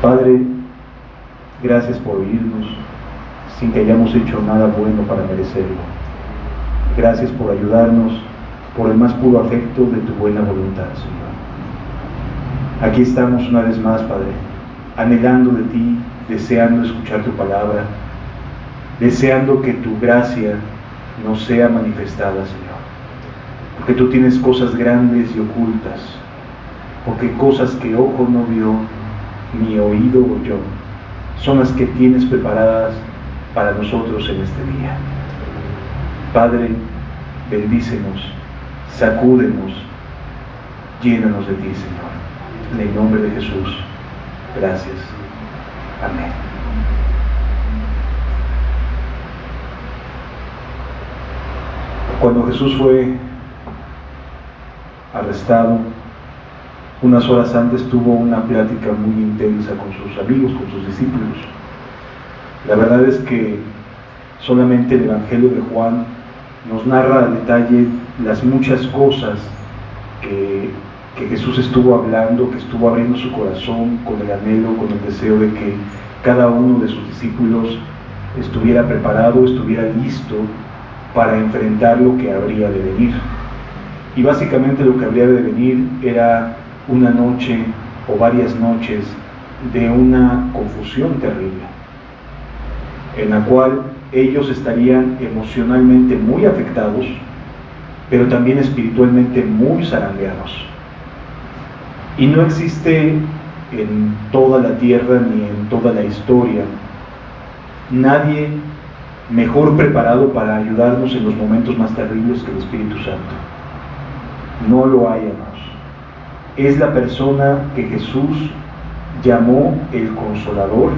Padre, gracias por oírnos sin que hayamos hecho nada bueno para merecerlo. Gracias por ayudarnos por el más puro afecto de tu buena voluntad, Señor. Aquí estamos una vez más, Padre, anhelando de ti, deseando escuchar tu palabra, deseando que tu gracia nos sea manifestada, Señor. Porque tú tienes cosas grandes y ocultas, porque cosas que ojo no vio, ni oído oyó, son las que tienes preparadas para nosotros en este día. Padre, bendícenos, sacúdenos, llénanos de ti, Señor. En el nombre de Jesús, gracias. Amén. Cuando Jesús fue arrestado, unas horas antes tuvo una plática muy intensa con sus amigos, con sus discípulos. La verdad es que solamente el Evangelio de Juan nos narra a detalle las muchas cosas que Jesús estuvo hablando, que estuvo abriendo su corazón con el anhelo, con el deseo de que cada uno de sus discípulos estuviera preparado, estuviera listo para enfrentar lo que habría de venir. Y básicamente lo que habría de venir era una noche o varias noches de una confusión terrible, en la cual ellos estarían emocionalmente muy afectados, pero también espiritualmente muy zarandeados. Y no existe en toda la tierra ni en toda la historia nadie mejor preparado para ayudarnos en los momentos más terribles que el Espíritu Santo. No lo hay, amados. Es la persona que Jesús llamó el Consolador,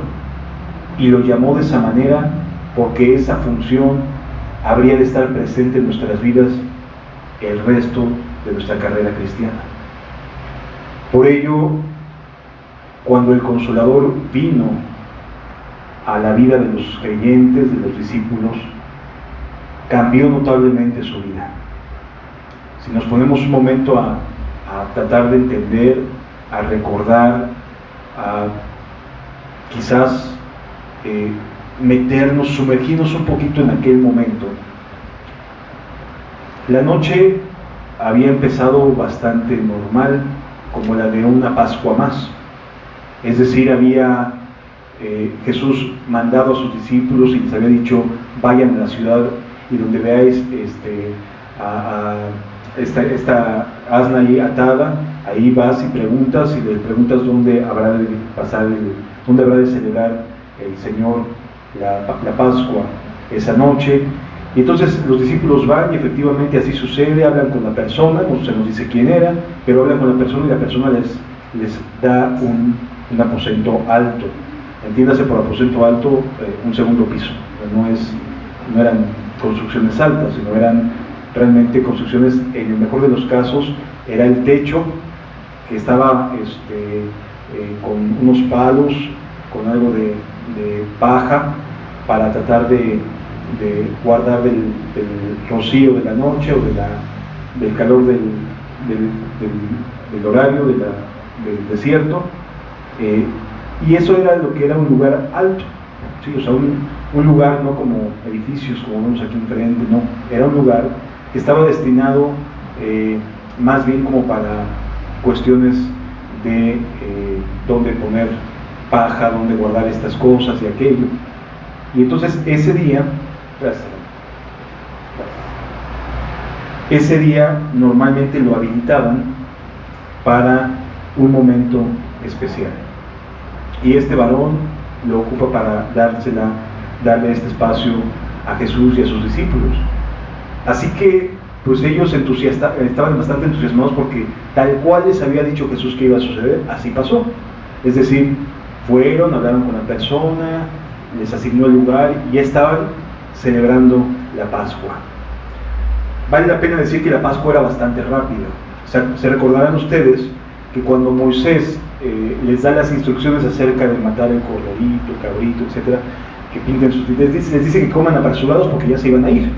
y lo llamó de esa manera porque esa función habría de estar presente en nuestras vidas el resto de nuestra carrera cristiana. Por ello, cuando el Consolador vino a la vida de los creyentes, de los discípulos, cambió notablemente su vida. Si nos ponemos un momento a tratar de entender, a recordar, a quizás meternos, sumergirnos un poquito en aquel momento. La noche había empezado bastante normal, como la de una Pascua más. Es decir, había Jesús mandado a sus discípulos y les había dicho: vayan a la ciudad y donde veáis esta asna ahí atada, ahí vas y preguntas, y le preguntas dónde habrá de pasar, dónde habrá de celebrar el Señor la Pascua esa noche. Y entonces los discípulos van, y efectivamente así sucede. Hablan con la persona, no se nos dice quién era, pero hablan con la persona, y la persona les da un aposento alto. Entiéndase por aposento alto un segundo piso. No eran construcciones altas, sino eran realmente construcciones, en el mejor de los casos era el techo, que estaba con unos palos, con algo de paja, para tratar de guardar del rocío de la noche o del calor del horario del desierto, y eso era lo que era un lugar alto, ¿sí? O sea, un lugar no como edificios como vemos aquí enfrente, no, era un lugar que estaba destinado más bien como para cuestiones de dónde poner paja, dónde guardar estas cosas y aquello. Y entonces ese día normalmente lo habilitaban para un momento especial, y este varón lo ocupa para darle este espacio a Jesús y a sus discípulos. Así que pues ellos estaban bastante entusiasmados, porque tal cual les había dicho Jesús que iba a suceder, así pasó. Es decir, fueron, hablaron con la persona, les asignó el lugar y ya estaban celebrando la Pascua. Vale la pena decir que la Pascua era bastante rápida. O sea, se recordarán ustedes que cuando Moisés les da las instrucciones acerca de matar el corderito, el cabrito, etcétera, que pinten sus vidas, les dice que coman apresurados porque ya se iban a ir.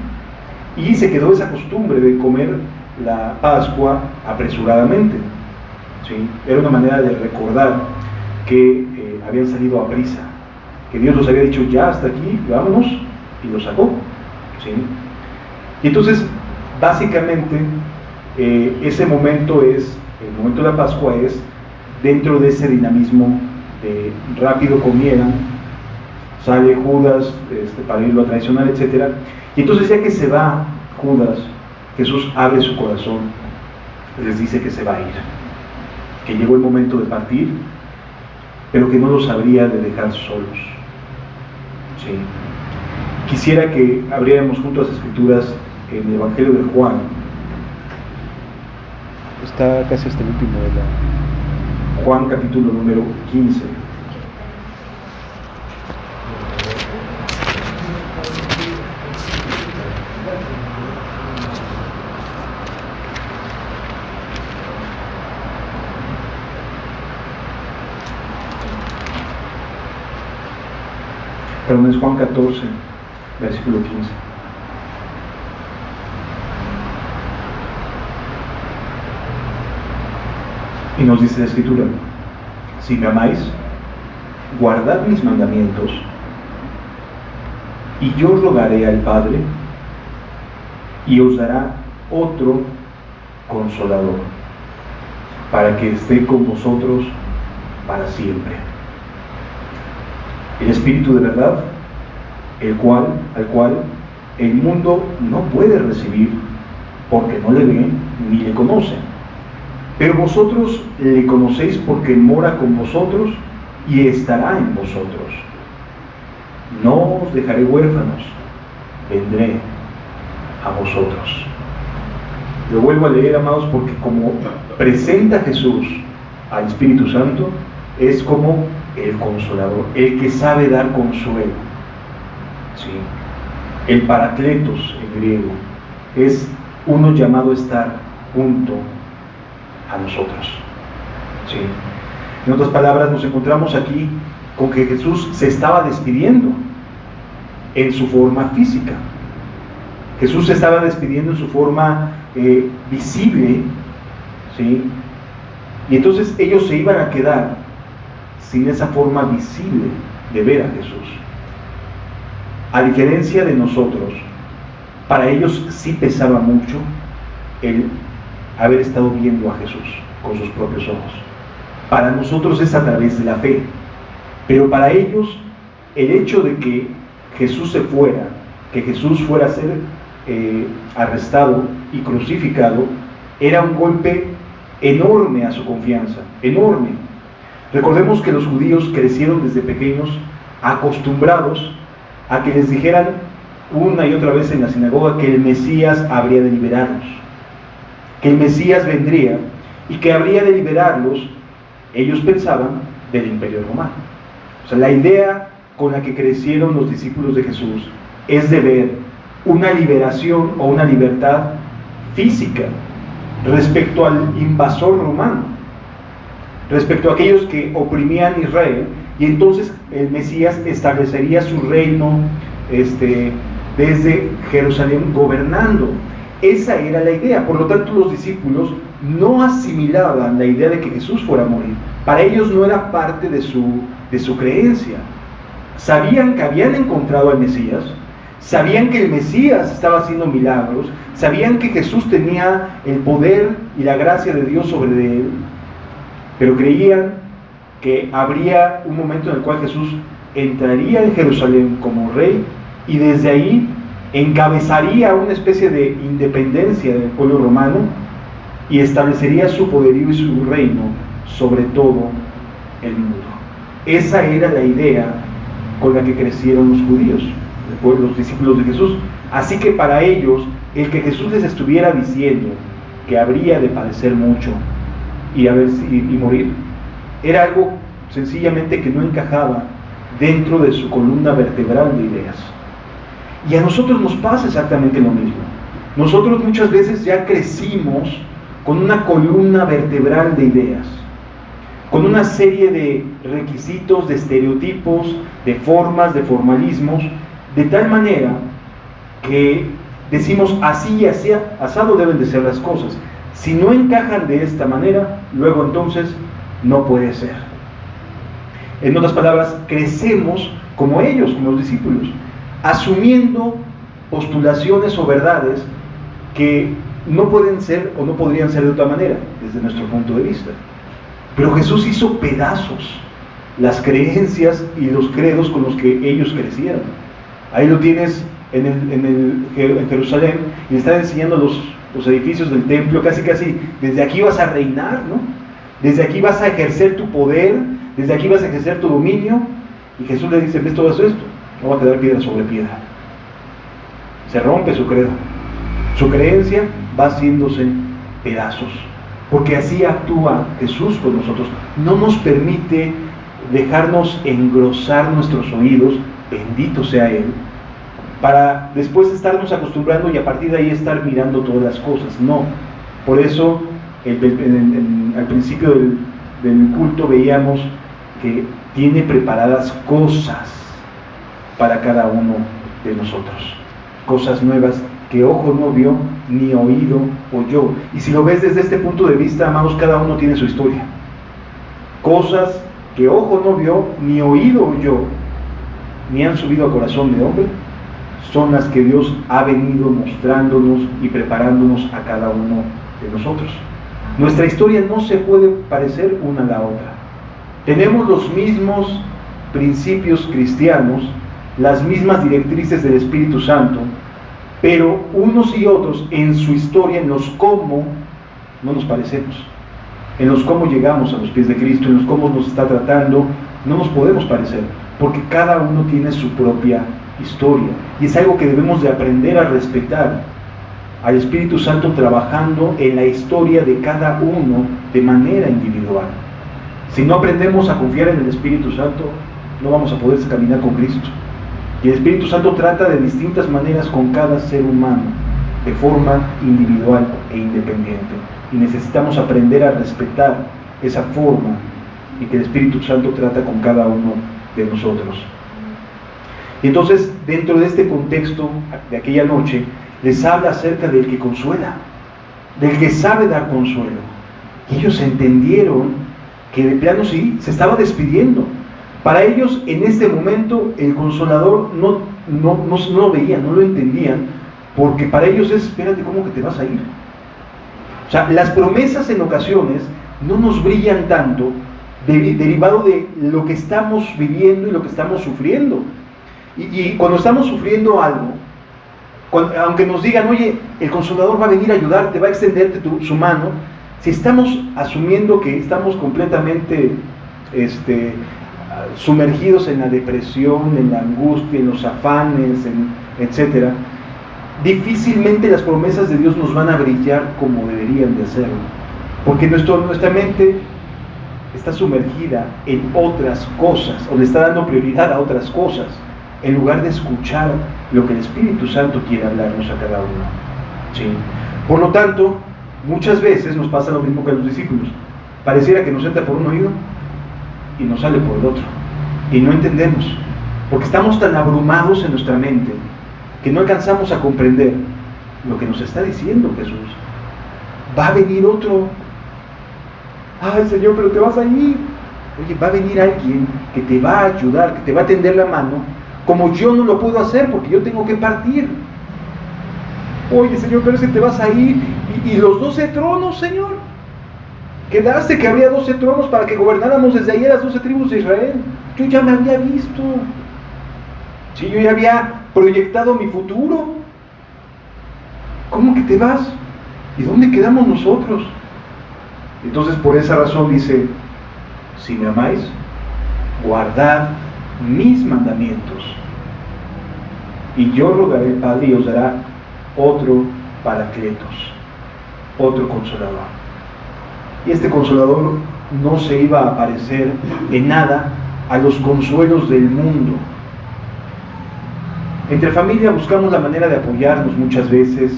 Y se quedó esa costumbre de comer la Pascua apresuradamente, ¿sí? Era una manera de recordar que habían salido a prisa, que Dios los había dicho ya hasta aquí, vámonos, y los sacó, ¿sí? Y entonces básicamente ese momento es, el momento de la Pascua es dentro de ese dinamismo de rápido comieran, sale Judas para irlo a traicionar, etc. Y entonces ya que se va Judas, Jesús abre su corazón, les dice que se va a ir, que llegó el momento de partir, pero que no los habría de dejar solos, ¿sí? Quisiera que abriéramos juntos las Escrituras en el Evangelio de Juan. Está casi hasta el último de la... Juan capítulo número 15. Perdón, es Juan 14, versículo 15. Y nos dice la Escritura: si me amáis, guardad mis mandamientos, y yo rogaré al Padre, y os dará otro Consolador, para que esté con vosotros para siempre. El Espíritu de verdad, al cual el mundo no puede recibir, porque no le ve ni le conoce. Pero vosotros le conocéis porque mora con vosotros y estará en vosotros. No os dejaré huérfanos, vendré a vosotros. Lo vuelvo a leer, amados, porque como presenta Jesús al Espíritu Santo, es como el Consolador, el que sabe dar consuelo, ¿sí? El Paracletos en griego es uno llamado a estar junto a nosotros, ¿sí? En otras palabras, nos encontramos aquí con que Jesús se estaba despidiendo en su forma física. Jesús se estaba despidiendo en su forma visible, ¿sí? Y entonces ellos se iban a quedar sin esa forma visible de ver a Jesús. A diferencia de nosotros, para ellos sí pesaba mucho el haber estado viendo a Jesús con sus propios ojos. Para nosotros es a través de la fe, pero para ellos el hecho de que Jesús se fuera, que Jesús fuera a ser arrestado y crucificado, era un golpe enorme a su confianza, enorme. Recordemos que los judíos crecieron desde pequeños acostumbrados a que les dijeran una y otra vez en la sinagoga que el Mesías habría de liberarlos, que el Mesías vendría y que habría de liberarlos. Ellos pensaban del Imperio Romano. O sea, la idea con la que crecieron los discípulos de Jesús es de ver una liberación o una libertad física respecto al invasor romano, respecto a aquellos que oprimían a Israel, y entonces el Mesías establecería su reino desde Jerusalén gobernando. Esa era la idea. Por lo tanto, los discípulos no asimilaban la idea de que Jesús fuera a morir. Para ellos no era parte de su creencia. Sabían que habían encontrado al Mesías, sabían que el Mesías estaba haciendo milagros, sabían que Jesús tenía el poder y la gracia de Dios sobre él, pero creían que habría un momento en el cual Jesús entraría en Jerusalén como rey y desde ahí encabezaría una especie de independencia del pueblo romano y establecería su poderío y su reino sobre todo el mundo. Esa era la idea con la que crecieron los judíos, los discípulos de Jesús. Así que para ellos, el que Jesús les estuviera diciendo que habría de padecer mucho y morir, era algo sencillamente que no encajaba dentro de su columna vertebral de ideas. Y a nosotros nos pasa exactamente lo mismo. Nosotros muchas veces ya crecimos con una columna vertebral de ideas, con una serie de requisitos, de estereotipos, de formas, de formalismos, de tal manera que decimos así y así, asado deben de ser las cosas. Si no encajan de esta manera, luego entonces no puede ser. En otras palabras, crecemos como ellos, como los discípulos, asumiendo postulaciones o verdades que no pueden ser o no podrían ser de otra manera, desde nuestro punto de vista. Pero Jesús hizo pedazos las creencias y los credos con los que ellos crecieron. Ahí lo tienes en Jerusalén, y le están enseñando los edificios del templo, casi desde aquí vas a reinar, ¿no? Desde aquí vas a ejercer tu poder, desde aquí vas a ejercer tu dominio. Y Jesús le dice: ¿ves todo esto? No va a quedar piedra sobre piedra. Se rompe su credo, su creencia va haciéndose pedazos, porque así actúa Jesús con nosotros. No nos permite dejarnos engrosar nuestros oídos, bendito sea Él, para después estarnos acostumbrando y a partir de ahí estar mirando todas las cosas. No. Por eso al principio del culto veíamos que tiene preparadas cosas para cada uno de nosotros, cosas nuevas que ojo no vio, ni oído oyó. Y si lo ves desde este punto de vista, amados, cada uno tiene su historia. Cosas que ojo no vio, ni oído oyó, ni han subido a corazón de hombre, son las que Dios ha venido mostrándonos y preparándonos a cada uno de nosotros. Nuestra historia no se puede parecer una a la otra. Tenemos los mismos principios cristianos, las mismas directrices del Espíritu Santo, pero unos y otros en su historia, en los cómo, no nos parecemos. En los cómo llegamos a los pies de Cristo, en los cómo nos está tratando, no nos podemos parecer, porque cada uno tiene su propia historia, y es algo que debemos de aprender a respetar, al Espíritu Santo trabajando en la historia de cada uno de manera individual. Si no aprendemos a confiar en el Espíritu Santo, no vamos a poder caminar con Cristo. Y el Espíritu Santo trata de distintas maneras con cada ser humano, de forma individual e independiente. Y necesitamos aprender a respetar esa forma y que el Espíritu Santo trata con cada uno de nosotros. Y entonces, dentro de este contexto de aquella noche, les habla acerca del que consuela, del que sabe dar consuelo. Y ellos entendieron que de plano sí, se estaba despidiendo. Para ellos, en este momento, el Consolador no lo veían, no lo entendían, porque para ellos es: espérate, ¿cómo que te vas a ir? O sea, las promesas en ocasiones no nos brillan tanto derivado de lo que estamos viviendo y lo que estamos sufriendo. Y cuando estamos sufriendo algo, aunque nos digan: oye, el Consolador va a venir a ayudarte, va a extenderte su mano, si estamos asumiendo que estamos completamente sumergidos en la depresión, en la angustia, en los afanes, etcétera, difícilmente las promesas de Dios nos van a brillar como deberían de hacerlo, porque nuestra mente está sumergida en otras cosas, o le está dando prioridad a otras cosas, en lugar de escuchar lo que el Espíritu Santo quiere hablarnos a cada uno. ¿Sí? Por lo tanto, muchas veces nos pasa lo mismo que a los discípulos. Pareciera que nos entra por un oído y nos sale por el otro, y no entendemos, porque estamos tan abrumados en nuestra mente que no alcanzamos a comprender lo que nos está diciendo Jesús. Va a venir otro. Ay, Señor, pero te vas a ir. Oye, va a venir alguien que te va a ayudar, que te va a tender la mano, como yo no lo puedo hacer porque yo tengo que partir. Oye, Señor, pero es que te vas a ir. Y los 12 tronos, Señor. Quedaste que habría 12 tronos para que gobernáramos desde ahí a las 12 tribus de Israel. Yo ya me había visto. Sí, yo ya había proyectado mi futuro. ¿Cómo que te vas? ¿Y dónde quedamos nosotros? Entonces, por esa razón dice: si me amáis, guardad mis mandamientos, y yo rogaré al Padre y os dará otro Paracletos, otro Consolador. Y este Consolador no se iba a parecer en nada a los consuelos del mundo. Entre familia buscamos la manera de apoyarnos muchas veces,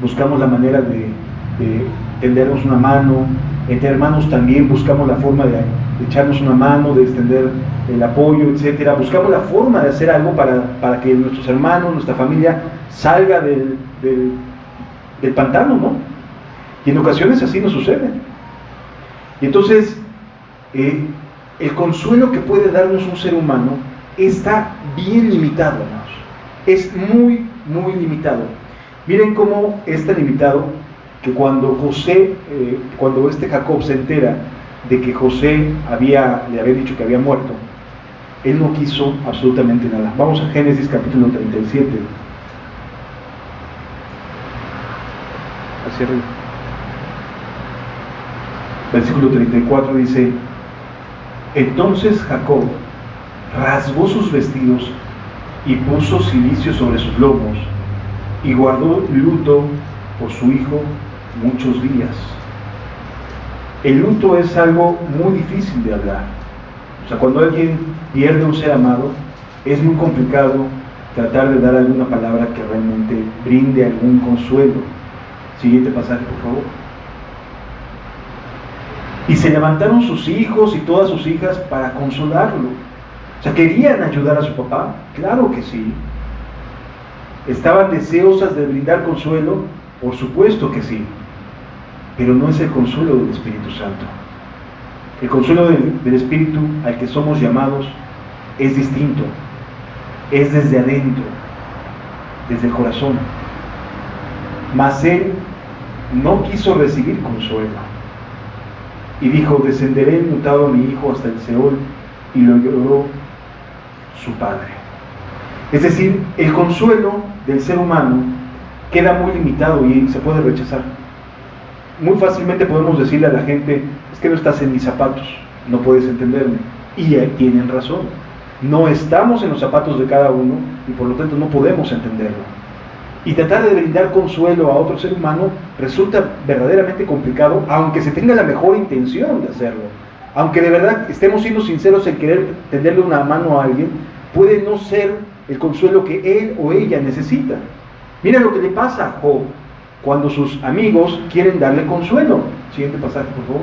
buscamos la manera de tendernos una mano. Entre hermanos también buscamos la forma de echarnos una mano, de extender el apoyo, etcétera. Buscamos la forma de hacer algo para que nuestros hermanos, nuestra familia salga del pantano, ¿no? Y en ocasiones así nos sucede. Y entonces el consuelo que puede darnos un ser humano está bien limitado, hermanos. Es muy, muy limitado. Miren cómo es tan limitado que cuando Jacob se entera de que José le había dicho que había muerto, él no quiso absolutamente nada. Vamos a Génesis capítulo 37. Hacia arriba. Versículo 34 dice: entonces Jacob rasgó sus vestidos y puso cilicio sobre sus lomos y guardó luto por su hijo muchos días. El luto es algo muy difícil de hablar. O sea, cuando alguien pierde un ser amado, es muy complicado tratar de dar alguna palabra que realmente brinde algún consuelo. Siguiente pasaje, por favor. Y se levantaron sus hijos y todas sus hijas para consolarlo. O sea, ¿querían ayudar a su papá? Claro que sí. ¿Estaban deseosas de brindar consuelo? Por supuesto que sí. Pero no es el consuelo del Espíritu Santo. El consuelo del Espíritu al que somos llamados es distinto. Es desde adentro, desde el corazón. Mas él no quiso recibir consuelo. Y dijo: descenderé enlutado a mi hijo hasta el Seol. Y lo lloró su padre. Es decir, el consuelo del ser humano queda muy limitado y se puede rechazar. Muy fácilmente podemos decirle a la gente: es que no estás en mis zapatos, no puedes entenderme. Y tienen razón. No estamos en los zapatos de cada uno y por lo tanto no podemos entenderlo. Y tratar de brindar consuelo a otro ser humano resulta verdaderamente complicado, aunque se tenga la mejor intención de hacerlo. Aunque de verdad estemos siendo sinceros en querer tenderle una mano a alguien, puede no ser el consuelo que él o ella necesita. Mira lo que le pasa a Job cuando sus amigos quieren darle consuelo. Siguiente pasaje, por favor.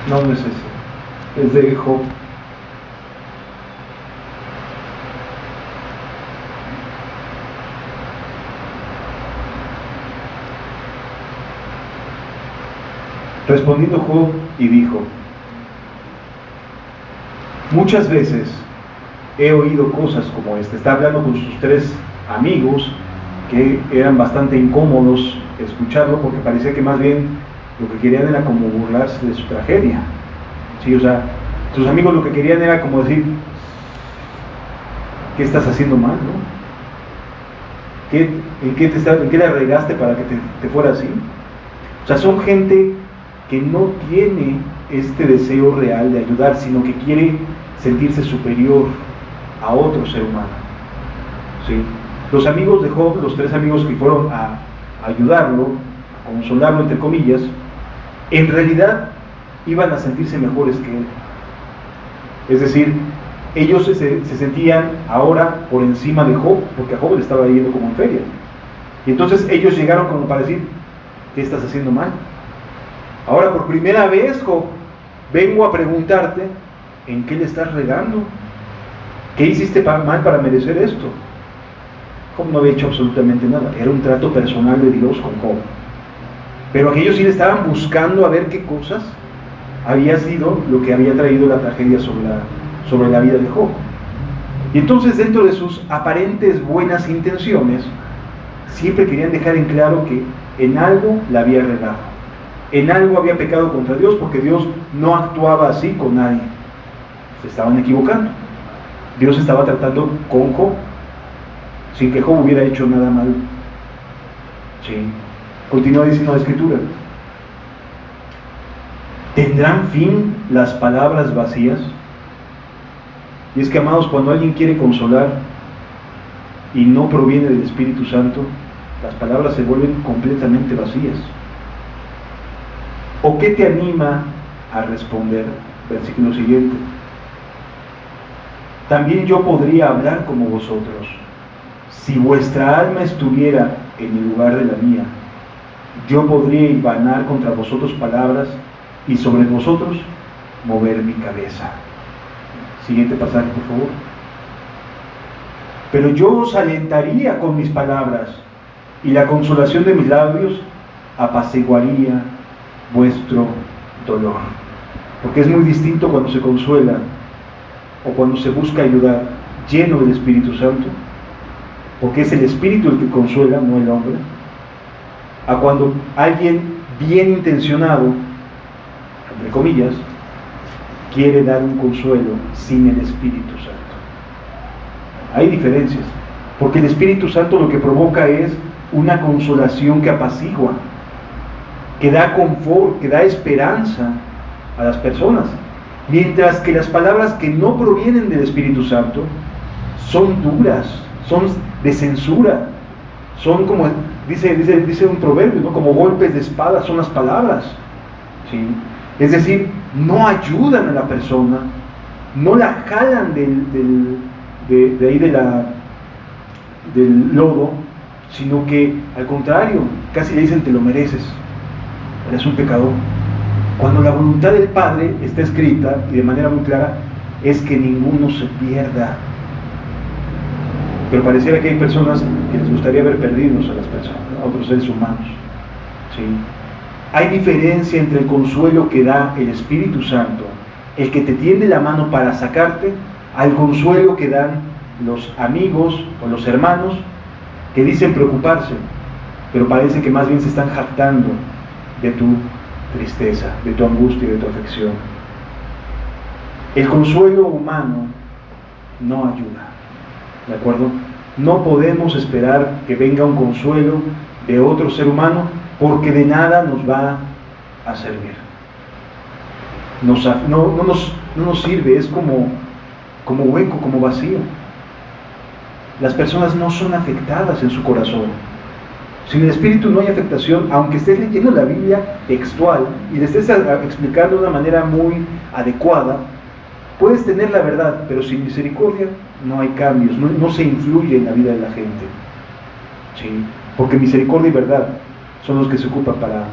No es ese, es de Job. Respondiendo Job y dijo: muchas veces he oído cosas como esta. Está hablando con sus tres amigos que eran bastante incómodos escucharlo porque parecía que más bien lo que querían era como burlarse de su tragedia. Sí, o sea, sus amigos lo que querían era como decir: ¿qué estás haciendo mal, no? ¿En qué le arreglaste para que te fuera así? O sea, son gente que no tiene este deseo real de ayudar, sino que quiere sentirse superior a otro ser humano. ¿Sí? Los amigos de Job, los tres amigos que fueron a ayudarlo, a consolarlo entre comillas, en realidad iban a sentirse mejores que él. Es decir, ellos se sentían ahora por encima de Job, porque a Job le estaba yendo como en feria. Y entonces ellos llegaron como para decir: ¿qué estás haciendo mal? Ahora, por primera vez, Job, vengo a preguntarte: ¿en qué le estás regando? ¿Qué hiciste mal para merecer esto? Job no había hecho absolutamente nada. Era un trato personal de Dios con Job. Pero aquellos sí le estaban buscando a ver qué cosas había sido lo que había traído la tragedia sobre la vida de Job. Y entonces, dentro de sus aparentes buenas intenciones, siempre querían dejar en claro que en algo la había regado. En algo había pecado contra Dios, porque Dios no actuaba así con nadie. Se estaban equivocando. Dios estaba tratando con Job, sin que Job hubiera hecho nada malo. Sí. Continúa diciendo la Escritura: ¿tendrán fin las palabras vacías? Y es que, amados, cuando alguien quiere consolar y no proviene del Espíritu Santo, las palabras se vuelven completamente vacías. ¿O qué te anima a responder? Versículo siguiente: también yo podría hablar como vosotros, si vuestra alma estuviera en el lugar de la mía. Yo podría hilvanar contra vosotros palabras y sobre vosotros mover mi cabeza. Siguiente pasaje, por favor. Pero yo os alentaría con mis palabras, y la consolación de mis labios apaciguaría vuestro dolor. Porque es muy distinto cuando se consuela o cuando se busca ayudar lleno del Espíritu Santo, porque es el Espíritu el que consuela, no el hombre, a cuando alguien bien intencionado, entre comillas, quiere dar un consuelo sin el Espíritu Santo. Hay diferencias, porque el Espíritu Santo lo que provoca es una consolación que apacigua, que da confort, que da esperanza a las personas, mientras que las palabras que no provienen del Espíritu Santo son duras, son de censura, son como, dice un proverbio, ¿no? Como golpes de espada son las palabras, ¿sí? Es decir, no ayudan a la persona, no la jalan de ahí del lodo, sino que al contrario, casi le dicen te lo mereces, eres un pecador. Cuando la voluntad del Padre está escrita, y de manera muy clara, es que ninguno se pierda. Pero pareciera que hay personas que les gustaría ver perdidos a las personas, a otros seres humanos, ¿sí? Hay diferencia entre el consuelo que da el Espíritu Santo, el que te tiende la mano para sacarte, al consuelo que dan los amigos o los hermanos que dicen preocuparse, pero parece que más bien se están jactando de tu tristeza, de tu angustia y de tu afección. El consuelo humano no ayuda, ¿de acuerdo? No podemos esperar que venga un consuelo de otro ser humano, porque de nada nos va a servir. No nos sirve, es como hueco, como vacío. Las personas no son afectadas en su corazón. Sin el Espíritu no hay afectación, aunque estés leyendo la Biblia textual y le estés explicando de una manera muy adecuada. Puedes tener la verdad, pero sin misericordia no hay cambios, no se influye en la vida de la gente, ¿sí? Porque misericordia y verdad son los que se ocupan para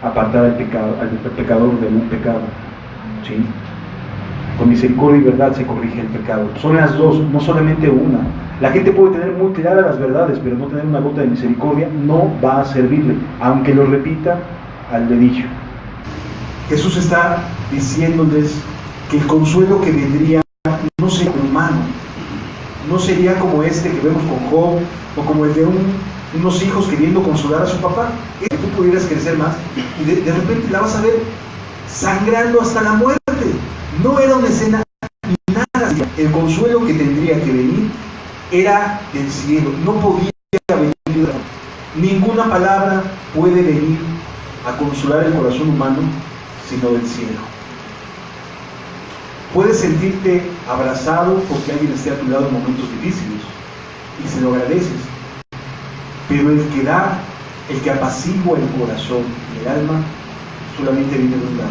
apartar al pecador de algún pecado, ¿sí? Con misericordia y verdad se corrige el pecado. Son las dos, no solamente una. La gente puede tener muy claras las verdades, pero no tener una gota de misericordia no va a servirle, aunque lo repita al dedillo. Jesús está diciéndoles que el consuelo que vendría no sería humano, no sería como este que vemos con Job, o como el de unos hijos queriendo consolar a su papá. Que tú pudieras crecer más y de repente la vas a ver sangrando hasta la muerte. No era una escena nada. El consuelo que tendría que venir era del cielo, no podía venir. Ninguna palabra puede venir a consolar el corazón humano sino del cielo. Puedes sentirte abrazado porque alguien esté a tu lado en momentos difíciles y se lo agradeces, pero el que da, el que apacigua el corazón y el alma solamente viene de un lado,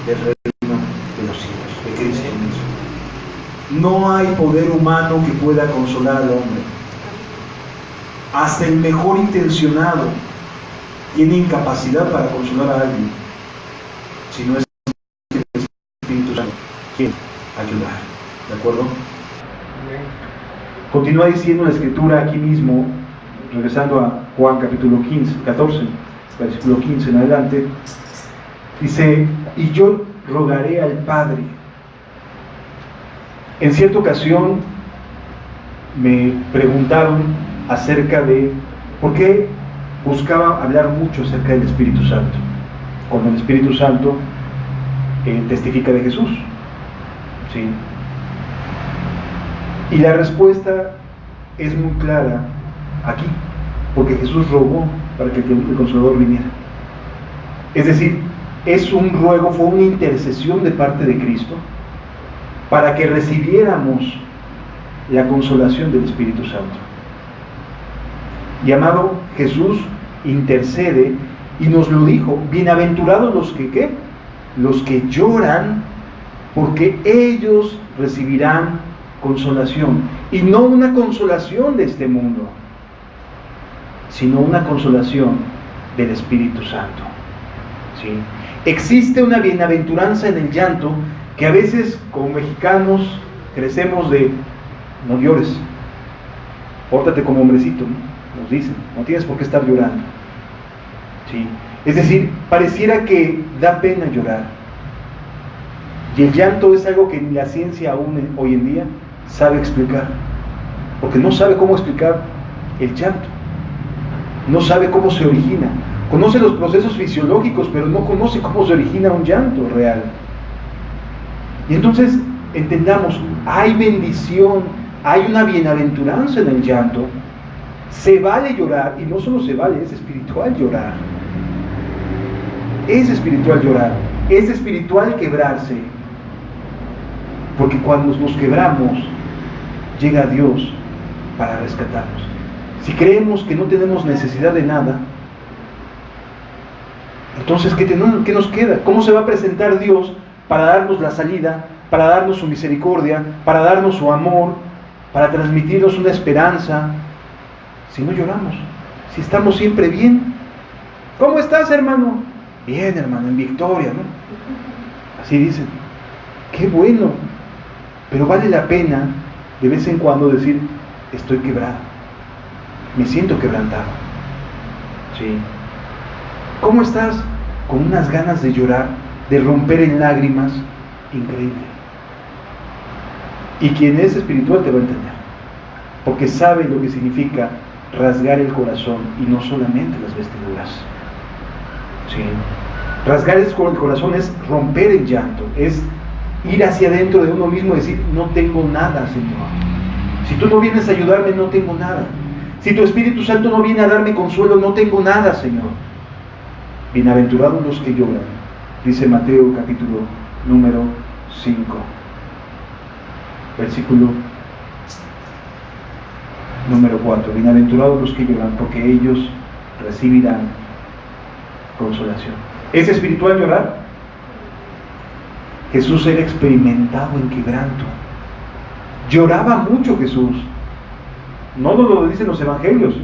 del reino de los cielos, de Cristo mismo. No hay poder humano que pueda consolar al hombre. Hasta el mejor intencionado tiene incapacidad para consolar a alguien, si no es el Espíritu Santo quien ayudar. ¿De acuerdo? Continúa diciendo la Escritura aquí mismo, regresando a Juan capítulo 14, versículo 15 en adelante, dice: y yo rogaré al Padre. En cierta ocasión me preguntaron acerca de por qué buscaba hablar mucho acerca del Espíritu Santo, cuando el Espíritu Santo testifica de Jesús, ¿sí? Y la respuesta es muy clara aquí, porque Jesús rogó para que el Consolador viniera. Es decir, es un ruego, fue una intercesión de parte de Cristo para que recibiéramos la consolación del Espíritu Santo. Y amado, Jesús intercede y nos lo dijo: bienaventurados los que ¿qué? Los que lloran, porque ellos recibirán consolación, y no una consolación de este mundo, sino una consolación del Espíritu Santo, ¿sí? Existe una bienaventuranza en el llanto que a veces como mexicanos crecemos de: no llores, pórtate como hombrecito, ¿no? Nos dicen, no tienes por qué estar llorando, ¿sí? Es decir, pareciera que da pena llorar. Y el llanto es algo que ni la ciencia aún hoy en día sabe explicar, porque no sabe cómo explicar el llanto, no sabe cómo se origina. Conoce los procesos fisiológicos, pero no conoce cómo se origina un llanto real. Y entonces entendamos, hay bendición, hay una bienaventuranza en el llanto. Se vale llorar, y no solo se vale, es espiritual llorar. Es espiritual llorar, es espiritual quebrarse. Porque cuando nos quebramos, llega Dios para rescatarnos. Si creemos que no tenemos necesidad de nada, entonces, ¿qué nos queda? ¿Cómo se va a presentar Dios para darnos la salida, para darnos su misericordia, para darnos su amor, para transmitirnos una esperanza, si no lloramos, si estamos siempre bien? ¿Cómo estás, hermano? Bien, hermano, en victoria, ¿no? Así dicen. ¡Qué bueno! Pero vale la pena de vez en cuando decir, estoy quebrado, me siento quebrantado. ¿Sí? ¿Cómo estás? Con unas ganas de llorar, de romper en lágrimas, increíble. Y quien es espiritual te va a entender, porque sabe lo que significa rasgar el corazón y no solamente las vestiduras. ¿Sí? Rasgar el corazón es romper el llanto, es ir hacia adentro de uno mismo y decir, no tengo nada, Señor. Si tú no vienes a ayudarme, no tengo nada. Si tu Espíritu Santo no viene a darme consuelo, no tengo nada, Señor. Bienaventurados los que lloran, dice Mateo capítulo número 5, versículo número 4. Bienaventurados los que lloran, porque ellos recibirán consolación. ¿Es espiritual llorar? Jesús era experimentado en quebranto. Lloraba mucho Jesús. No lo dicen los evangelios,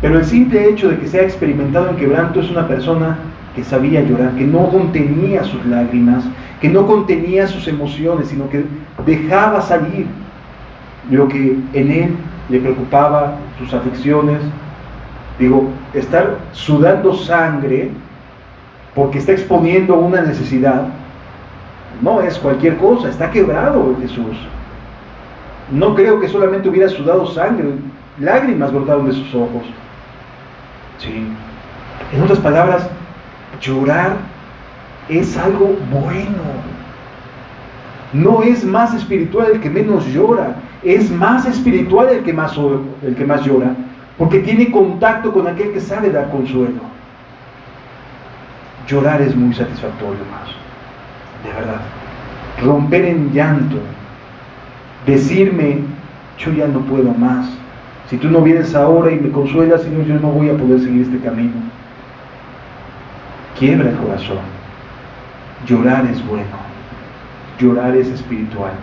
pero el simple hecho de que sea experimentado en quebranto es una persona que sabía llorar, que no contenía sus lágrimas, que no contenía sus emociones, sino que dejaba salir lo que en él le preocupaba, sus aflicciones. Estar sudando sangre porque está exponiendo una necesidad, no es cualquier cosa, está quebrado Jesús. No creo que solamente hubiera sudado sangre, lágrimas brotaron de sus ojos. Sí. En otras palabras, llorar es algo bueno. No es más espiritual el que menos llora, es más espiritual el que más llora, porque tiene contacto con aquel que sabe dar consuelo. Llorar es muy satisfactorio, hermanos, de verdad. Romper en llanto, decirme, yo ya no puedo más. Si tú no vienes ahora y me consuelas, Señor, yo no voy a poder seguir este camino. Quiebra el corazón. Llorar es bueno. Llorar es espiritual.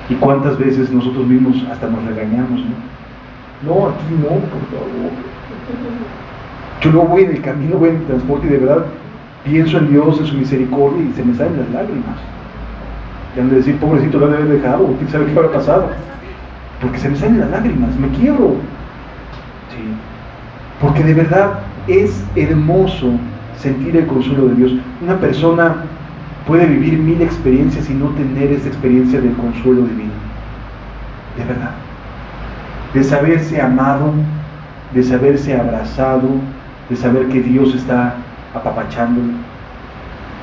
¿Y cuántas veces nosotros mismos hasta nos regañamos, no? No, aquí no, por favor. Yo luego voy en el camino, voy en el transporte y de verdad pienso en Dios, en su misericordia y se me salen las lágrimas. Y han de decir, pobrecito, lo han de haber dejado, quién sabe qué habrá pasado. Porque se me salen las lágrimas, me quiebro. Sí. Porque de verdad es hermoso sentir el consuelo de Dios. Una persona puede vivir 1000 experiencias y no tener esa experiencia del consuelo divino. De verdad. De saberse amado, de saberse abrazado, de saber que Dios está apapachándolo,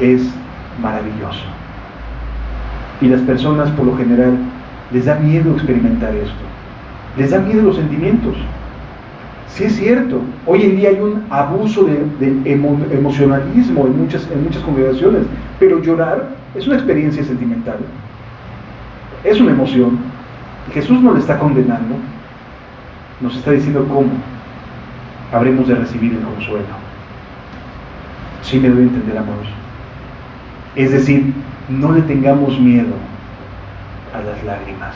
es maravilloso. Y las personas por lo general les da miedo experimentar esto, les da miedo los sentimientos. Sí es cierto, hoy en día hay un abuso del emocionalismo en muchas congregaciones, pero llorar es una experiencia sentimental, es una emoción. Jesús no le está condenando, nos está diciendo cómo habremos de recibir el consuelo. Sí me doy a entender, amados. Es decir, no le tengamos miedo a las lágrimas.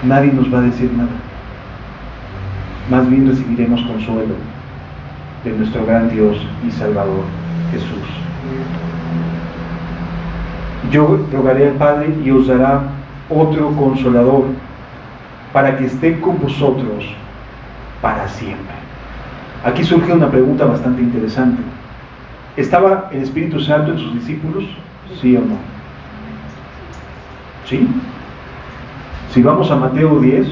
Nadie nos va a decir nada. Más bien recibiremos consuelo de nuestro gran Dios y Salvador, Jesús. Yo rogaré al Padre y os dará otro consolador para que esté con vosotros para siempre. Aquí surge una pregunta bastante interesante. ¿Estaba el Espíritu Santo en sus discípulos? ¿Sí o no? ¿Sí? Si vamos a Mateo 10,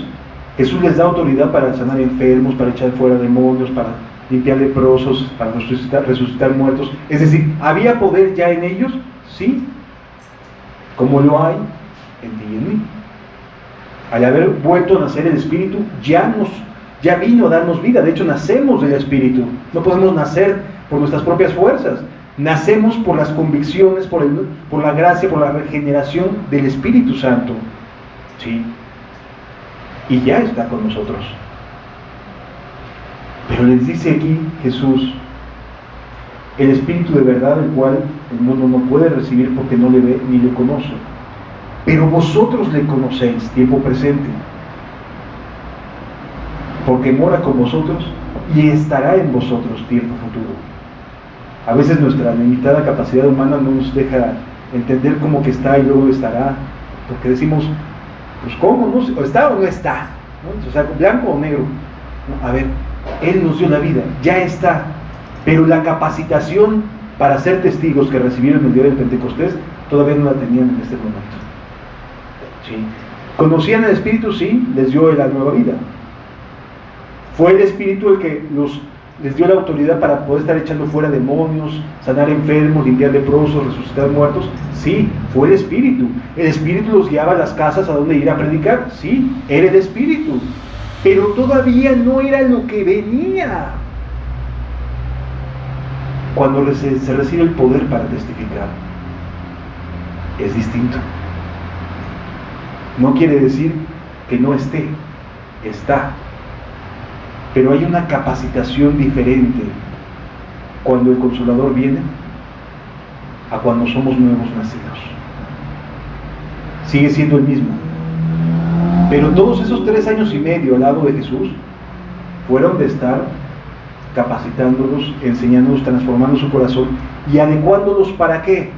Jesús les da autoridad para sanar enfermos, para echar fuera demonios, para limpiar leprosos, para resucitar muertos. Es decir, ¿había poder ya en ellos? Sí, como lo hay en ti y en mí. Al haber vuelto a nacer el Espíritu, ya vino a darnos vida. De hecho, nacemos del Espíritu. No podemos nacer por nuestras propias fuerzas. Nacemos por las convicciones, por la gracia, por la regeneración del Espíritu Santo. ¿Sí? Y ya está con nosotros. Pero les dice aquí Jesús, el Espíritu de verdad, el cual el mundo no puede recibir porque no le ve ni le conoce. Pero vosotros le conocéis, tiempo presente, porque mora con vosotros y estará en vosotros, tiempo futuro. A veces nuestra limitada capacidad humana no nos deja entender cómo que está y luego estará, porque decimos, pues ¿cómo? ¿No? ¿Está o no está? ¿No? O sea, blanco o negro. ¿No? A ver, Él nos dio la vida, ya está, pero la capacitación para ser testigos que recibieron el día del Pentecostés todavía no la tenían en este momento. ¿Sí? ¿Conocían el Espíritu? Sí, les dio la nueva vida. ¿Fue el Espíritu el que les dio la autoridad para poder estar echando fuera demonios, sanar enfermos, limpiar leprosos, resucitar muertos? Sí, fue el Espíritu. ¿El Espíritu los guiaba a las casas a donde ir a predicar? Sí, era el Espíritu. Pero todavía no era lo que venía. Cuando se recibe el poder para testificar, es distinto. No quiere decir que no esté, está. Pero hay una capacitación diferente cuando el Consolador viene a cuando somos nuevos nacidos. Sigue siendo el mismo. Pero todos esos 3 años y medio al lado de Jesús fueron de estar capacitándolos, enseñándolos, transformando su corazón y adecuándolos ¿para qué?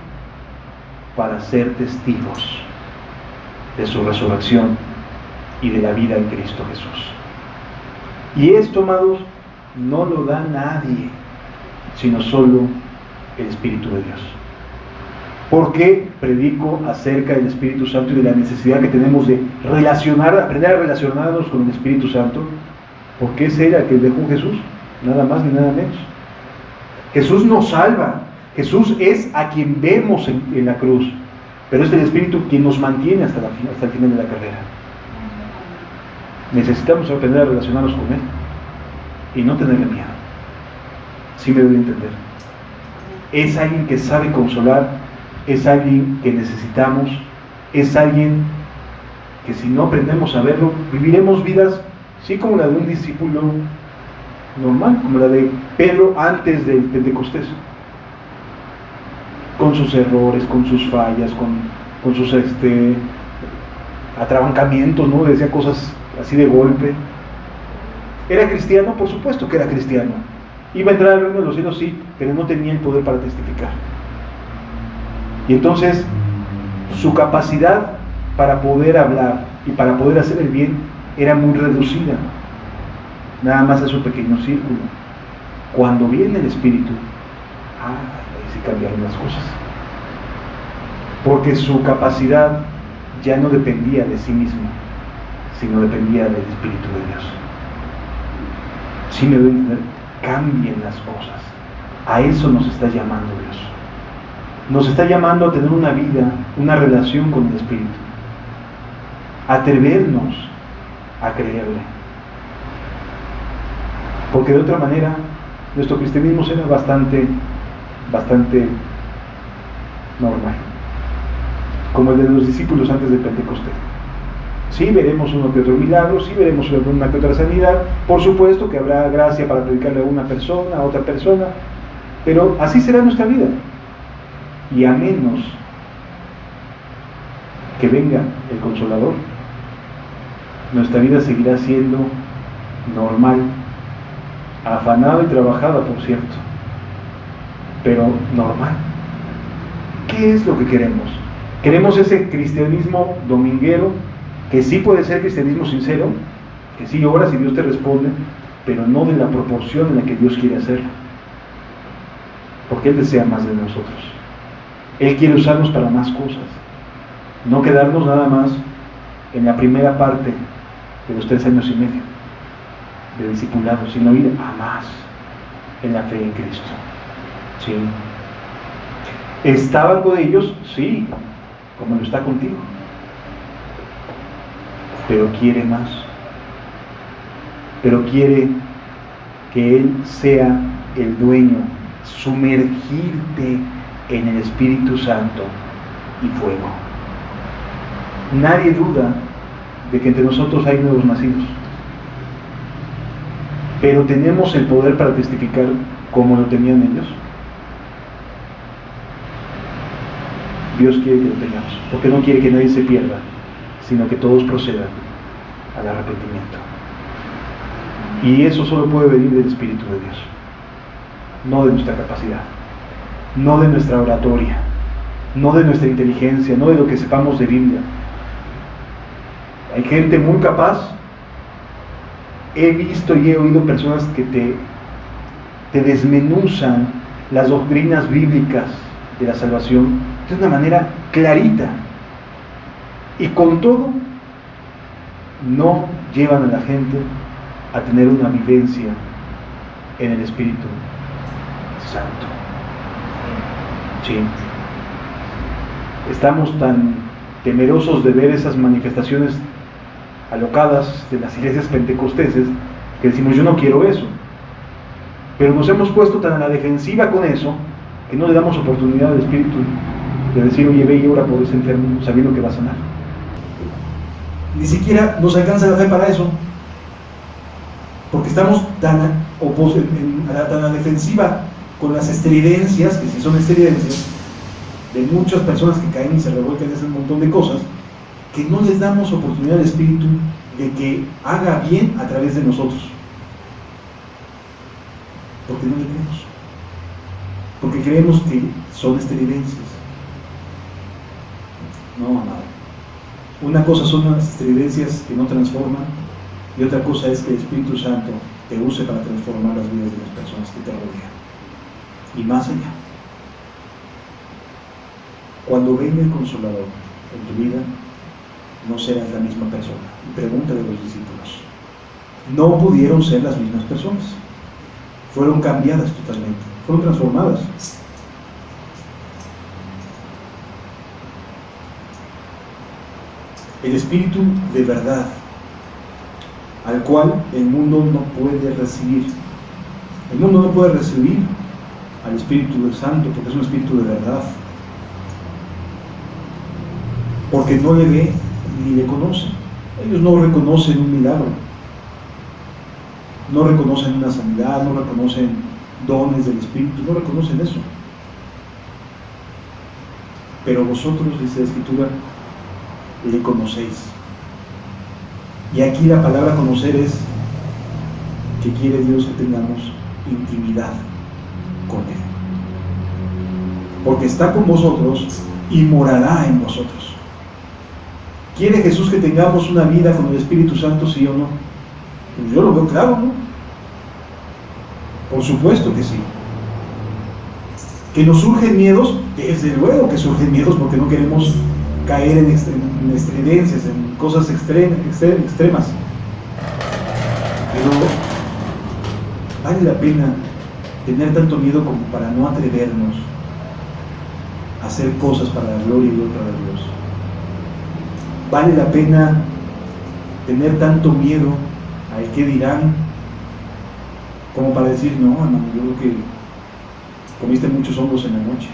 Para ser testigos de su resurrección y de la vida en Cristo Jesús. Y esto, amados, no lo da nadie, sino solo el Espíritu de Dios. ¿Por qué predico acerca del Espíritu Santo y de la necesidad que tenemos de aprender a relacionarnos con el Espíritu Santo? Porque ese era el que dejó Jesús, nada más ni nada menos. Jesús nos salva, Jesús es a quien vemos en la cruz, pero es el Espíritu quien nos mantiene hasta el final de la carrera. Necesitamos aprender a relacionarnos con Él y no tenerle miedo. Sí me doy a entender. Es alguien que sabe consolar, es alguien que necesitamos, es alguien que si no aprendemos a verlo, viviremos vidas, sí, como la de un discípulo normal, como la de Pedro antes del Pentecostés, con sus errores, con sus fallas, con sus atrabancamientos, ¿no? Decía cosas así de golpe. ¿Era cristiano? Por supuesto que era cristiano. ¿Iba a entrar al reino de los cielos? Sí, pero no tenía el poder para testificar. Y entonces su capacidad para poder hablar y para poder hacer el bien era muy reducida, nada más a su pequeño círculo. Cuando viene el Espíritu, ahí sí cambiaron las cosas, porque su capacidad ya no dependía de sí mismo, sino dependía del Espíritu de Dios. Si me doy a entender, cambien las cosas. A eso nos está llamando Dios. Nos está llamando a tener una vida, una relación con el Espíritu, a atrevernos a creerle, porque de otra manera nuestro cristianismo será bastante normal, como el de los discípulos antes del Pentecostés. Sí veremos uno que otro milagro, sí veremos una que otra sanidad, por supuesto que habrá gracia para predicarle a una persona, a otra persona, pero así será nuestra vida. Y a menos que venga el Consolador, nuestra vida seguirá siendo normal, afanada y trabajada, por cierto, pero normal. ¿Qué es lo que queremos? ¿Queremos ese cristianismo dominguero, que sí puede ser cristianismo sincero, que sí oras y Dios te responde, pero no de la proporción en la que Dios quiere hacerlo, porque Él desea más de nosotros. Él quiere usarnos para más cosas, no quedarnos nada más en la primera parte de los 3 años y medio de discipulado, sino ir a más en la fe en Cristo. ¿Sí? ¿Estaba con ellos? Sí, como lo está contigo, pero quiere más, pero quiere que Él sea el dueño, sumergirte en el Espíritu Santo y fuego. Nadie duda de que entre nosotros hay nuevos nacidos, pero tenemos el poder para testificar como lo tenían ellos. Dios quiere que lo tengamos, porque no quiere que nadie se pierda, sino que todos procedan al arrepentimiento. Y eso solo puede venir del Espíritu de Dios, no de nuestra capacidad, no de nuestra oratoria, no de nuestra inteligencia, no de lo que sepamos de Biblia. Hay gente muy capaz. He visto y he oído personas que te desmenuzan las doctrinas bíblicas de la salvación de una manera clarita, y con todo no llevan a la gente a tener una vivencia en el Espíritu Santo. Sí. Estamos tan temerosos de ver esas manifestaciones alocadas de las iglesias pentecosteses que decimos, yo no quiero eso, pero nos hemos puesto tan a la defensiva con eso que no le damos oportunidad al Espíritu de decir, oye, ve y ora por ese enfermo sabiendo que va a sanar. Ni siquiera nos alcanza la fe para eso, porque estamos tan a la defensiva con las estridencias, que si son estridencias de muchas personas que caen y se revuelcan y hacen un montón de cosas, que no les damos oportunidad al Espíritu de que haga bien a través de nosotros, porque no le creemos, porque creemos que son estridencias. No, amado. Una cosa son las estridencias que no transforman, y otra cosa es que el Espíritu Santo te use para transformar las vidas de las personas que te rodean, y más allá. Cuando venga el Consolador en tu vida, no serás la misma persona. Y pregunta de los discípulos, no pudieron ser las mismas personas, fueron cambiadas totalmente, fueron transformadas. El Espíritu de verdad, al cual el mundo no puede recibir. El mundo no puede recibir al Espíritu Santo porque es un Espíritu de verdad, porque no le ve ni le conoce. Ellos no reconocen un milagro, no reconocen una sanidad, no reconocen dones del Espíritu, no reconocen eso. Pero vosotros, dice la Escritura, le conocéis. Y aquí la palabra conocer es que quiere Dios que tengamos intimidad con Él, porque está con vosotros y morará en vosotros. ¿Quiere Jesús que tengamos una vida con el Espíritu Santo, sí o no? Pues yo lo veo claro, ¿no? Por supuesto que sí. ¿Que nos surgen miedos? Desde luego que surgen miedos, porque no queremos caer en estridencias, en cosas extremas. Pero vale la pena tener tanto miedo como para no atrevernos a hacer cosas para la gloria y honra de Dios. Vale la pena tener tanto miedo al que dirán, como para decir, no, hermano, yo creo que comiste muchos hongos en la noche,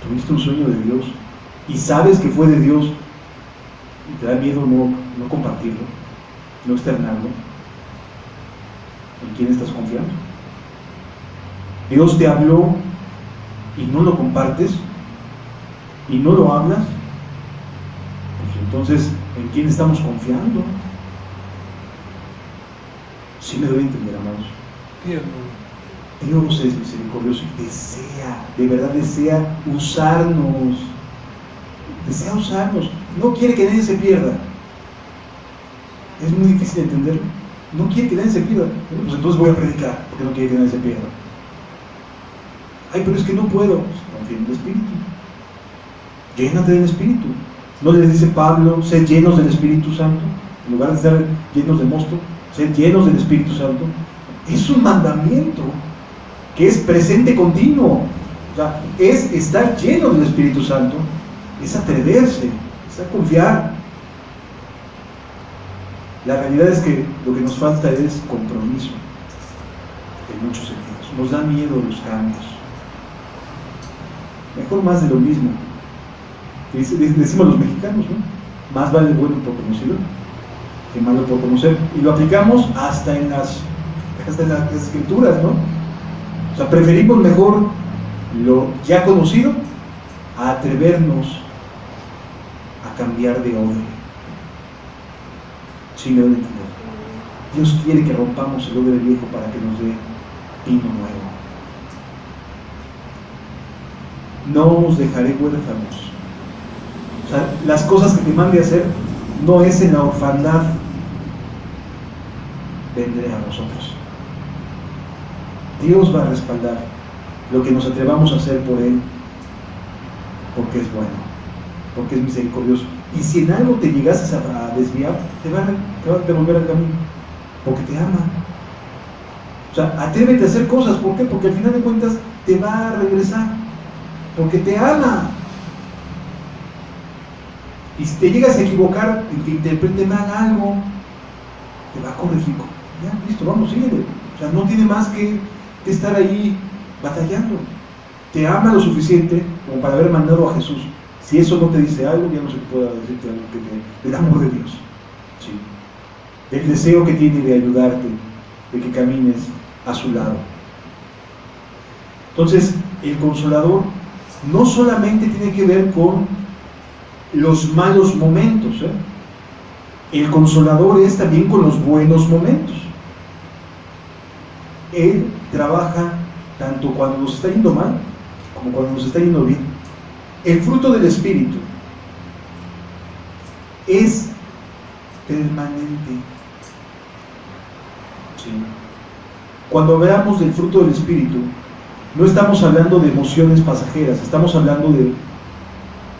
tuviste un sueño de Dios y sabes que fue de Dios y te da miedo no compartirlo, no externarlo. ¿En quién estás confiando? Dios te habló y no lo compartes y no lo hablas. Pues entonces, ¿en quién estamos confiando? Sí me doy a entender, amados. Dios es misericordioso y desea, de verdad desea usarnos. Desea usarnos. No quiere que nadie se pierda. Es muy difícil de entenderlo. No quiere que nadie se pierda. Bueno, pues entonces voy a predicar, porque no quiere que nadie se pierda. Ay, pero es que no puedo. Pues confía en el Espíritu. Llénate del Espíritu. ¿No les dice Pablo, sed llenos del Espíritu Santo? En lugar de estar llenos de mosto, sed llenos del Espíritu Santo. Es un mandamiento que es presente continuo. O sea, es estar lleno del Espíritu Santo, es atreverse, es confiar. La realidad es que lo que nos falta es compromiso, en muchos sentidos. Nos da miedo los cambios. Mejor más de lo mismo. Decimos los mexicanos, ¿no? Más vale bueno por conocido que malo por conocer. Y lo aplicamos hasta en las escrituras, ¿no? O sea, preferimos mejor lo ya conocido a atrevernos a cambiar de odre. Sí, me doy a entender. Dios quiere que rompamos el odre viejo para que nos dé vino nuevo. No os dejaré huérfanos. O sea, las cosas que te mande a hacer no es en la orfandad. Vendré a vosotros. Dios va a respaldar lo que nos atrevamos a hacer por Él, porque es bueno, porque es misericordioso. Y si en algo te llegases a desviar, te va a devolver al camino, porque te ama. O sea, atrévete a hacer cosas. ¿Por qué? Porque al final de cuentas te va a regresar, porque te ama. Y si te llegas a equivocar en que interprete mal algo, te va a corregir. Ya, listo, vamos, síguele. O sea, no tiene más que estar ahí batallando. Te ama lo suficiente como para haber mandado a Jesús. Si eso no te dice algo, ya no se pueda decirte algo del amor de Dios, ¿sí? Del deseo que tiene de ayudarte, de que camines a su lado. Entonces, el Consolador no solamente tiene que ver con los malos momentos, El Consolador es también con los buenos momentos. Él trabaja tanto cuando nos está yendo mal como cuando nos está yendo bien. El fruto del Espíritu es permanente. ¿Sí? Cuando hablamos del fruto del Espíritu, no estamos hablando de emociones pasajeras, estamos hablando de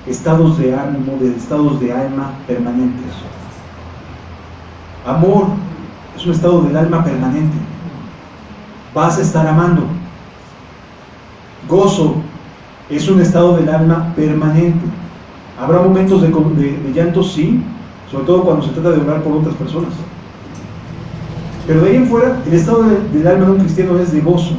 estados de ánimo, de estados de alma permanentes. Amor es un estado del alma permanente. Vas a estar amando. Gozo es un estado del alma permanente. Habrá momentos de llanto, sí, sobre todo cuando se trata de orar por otras personas. Pero de ahí en fuera, el estado del alma de un cristiano es de gozo.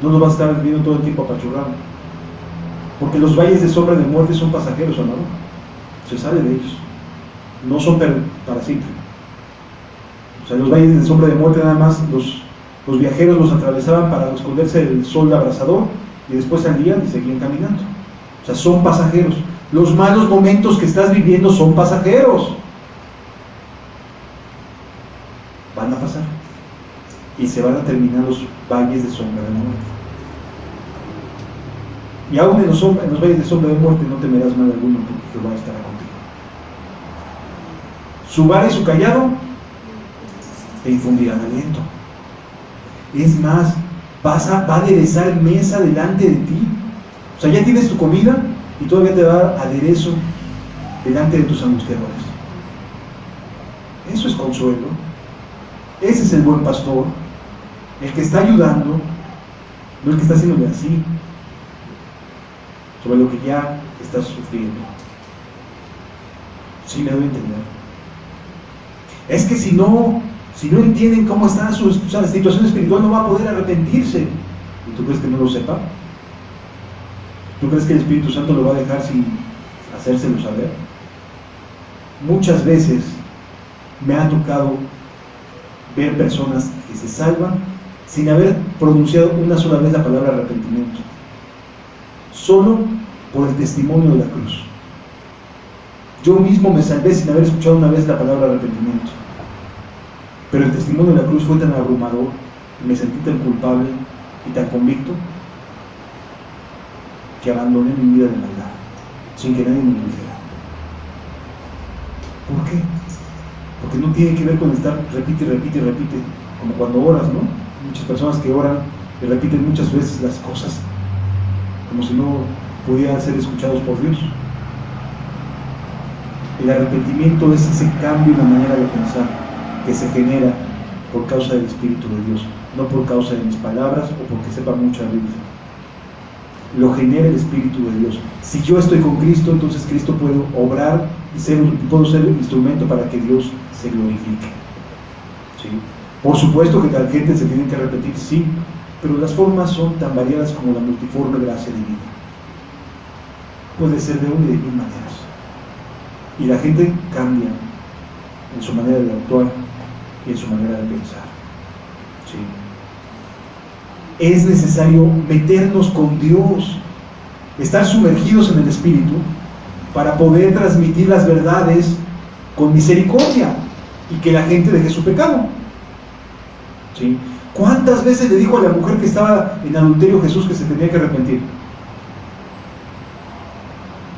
No lo vas a estar viviendo todo el tiempo apachurrado. Porque los valles de sombra de muerte son pasajeros, amado. Se sale de ellos. No son para siempre. O sea, los valles de sombra de muerte nada más los viajeros los atravesaban para esconderse del sol abrasador y después salían y seguían caminando. O sea, son pasajeros. Los malos momentos que estás viviendo son pasajeros. Van a pasar. Y se van a terminar los valles de sombra de muerte. Y aún en los valles de sombra de muerte no temerás mal alguno, porque Jehová estará contigo. Su vara y su callado te infundirán aliento. Es más, va a aderezar mesa delante de ti. O sea, ya tienes tu comida y todavía te va a dar aderezo delante de tus angustiadores. Eso es consuelo. Ese es el buen pastor, el que está ayudando, no el que está haciéndole así sobre lo que ya estás sufriendo. ¿Sí me doy a entender? Es que si no entienden cómo está su situación espiritual, no va a poder arrepentirse. ¿Y tú crees que no lo sepa? ¿Tú crees que el Espíritu Santo lo va a dejar sin hacérselo saber? Muchas veces me ha tocado ver personas que se salvan sin haber pronunciado una sola vez la palabra arrepentimiento, solo por el testimonio de la cruz. Yo mismo me salvé sin haber escuchado una vez la palabra arrepentimiento, pero el testimonio de la cruz fue tan abrumador y me sentí tan culpable y tan convicto que abandoné mi vida de maldad sin que nadie me lo dijera. ¿Por qué? Porque no tiene que ver con estar repite, como cuando oras, ¿no? Muchas personas que oran y repiten muchas veces las cosas como si no pudieran ser escuchados por Dios. El arrepentimiento es ese cambio en la manera de pensar que se genera por causa del Espíritu de Dios, no por causa de mis palabras o porque sepa mucha Biblia. Lo genera el Espíritu de Dios. Si yo estoy con Cristo, entonces Cristo puede obrar y puedo ser el instrumento para que Dios se glorifique. ¿Sí? Por supuesto que cada gente se tiene que repetir, sí, pero las formas son tan variadas como la multiforme gracia divina. Puede ser de una y de mil maneras. Y la gente cambia en su manera de actuar y en su manera de pensar. ¿Sí? Es necesario meternos con Dios, estar sumergidos en el Espíritu para poder transmitir las verdades con misericordia y que la gente deje su pecado. ¿Sí? ¿Cuántas veces le dijo a la mujer que estaba en adulterio Jesús que se tenía que arrepentir?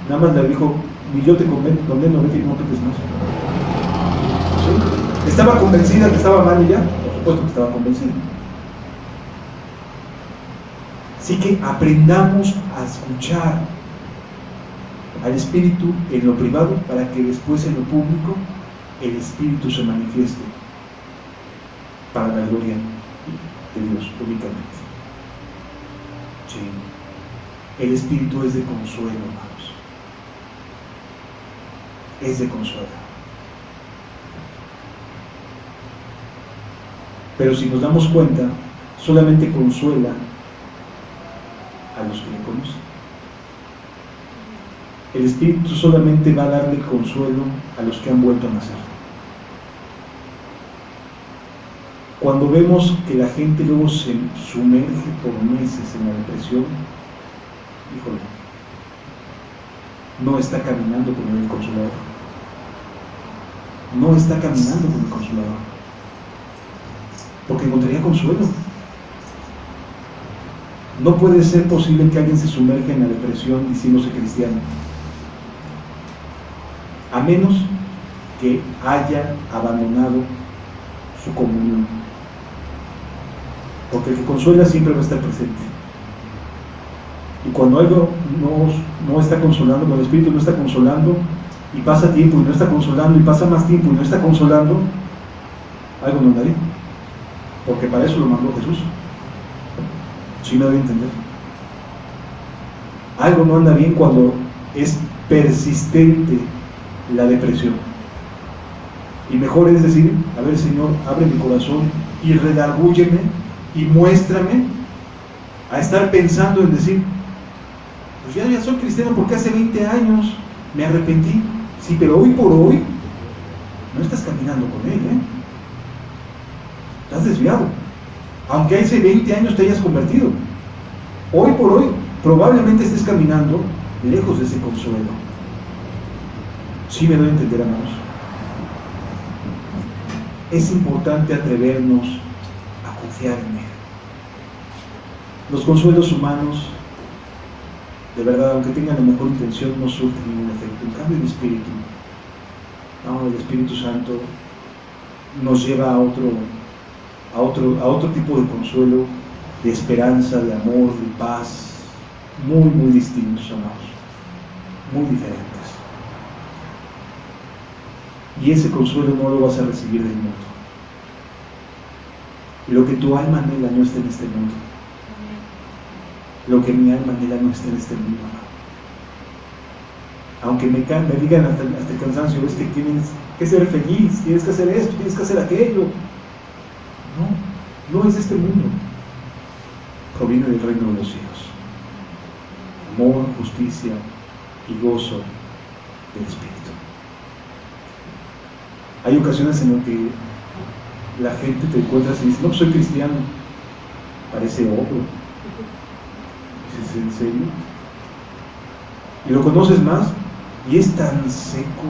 Nada más le dijo, ni yo te condeno, vete y no peques más. ¿Sí? ¿Estaba convencida que estaba mal ella? Por supuesto que estaba convencida. Así que aprendamos a escuchar al Espíritu en lo privado para que después en lo público el Espíritu se manifieste para la gloria de Dios únicamente. Sí. El Espíritu es de consuelo, hermanos. Es de consuelo. Pero si nos damos cuenta, solamente consuela a los que le conocen. El Espíritu solamente va a darle consuelo a los que han vuelto a nacer. Cuando vemos que la gente luego se sumerge por meses en la depresión, híjole, no está caminando con el Consolador. No está caminando con el Consolador. Porque encontraría consuelo. No puede ser posible que alguien se sumerja en la depresión diciéndose cristiano, a menos que haya abandonado su comunión. Porque el que consuela siempre va a estar presente. Y cuando algo no está consolando, cuando el Espíritu no está consolando, y pasa tiempo y no está consolando, y pasa más tiempo y no está consolando, algo no anda bien. Porque para eso lo mandó Jesús. ¿Sí me doy a entender? Algo no anda bien cuando es persistente la depresión. Y mejor es decir, a ver, Señor, abre mi corazón y redargúyeme y muéstrame a estar pensando en decir, pues ya soy cristiano porque hace 20 años me arrepentí. Sí, pero hoy por hoy no estás caminando con Él, Estás desviado. Aunque hace 20 años te hayas convertido, hoy por hoy probablemente estés caminando lejos de ese consuelo. ¿Sí me doy a entender, hermanos? Es importante atrevernos a confiar en Él. Los consuelos humanos, de verdad, aunque tengan la mejor intención, no surten ningún efecto. En cambio, el Espíritu Santo nos lleva a otro tipo de consuelo, de esperanza, de amor, de paz, muy, muy distintos, amados, muy diferentes. Y ese consuelo no lo vas a recibir del mundo. Lo que tu alma anhela no está en este mundo. Lo que mi alma anhela no está en este mundo, amado. Aunque me digan hasta el cansancio, es que tienes que ser feliz, tienes que hacer esto, tienes que hacer aquello. No es de este mundo. Proviene del reino de los cielos. Amor, justicia y gozo del Espíritu. Hay ocasiones en las que la gente te encuentra y dice, no, soy cristiano. Parece obro. ¿Es en serio? Y lo conoces más y es tan seco,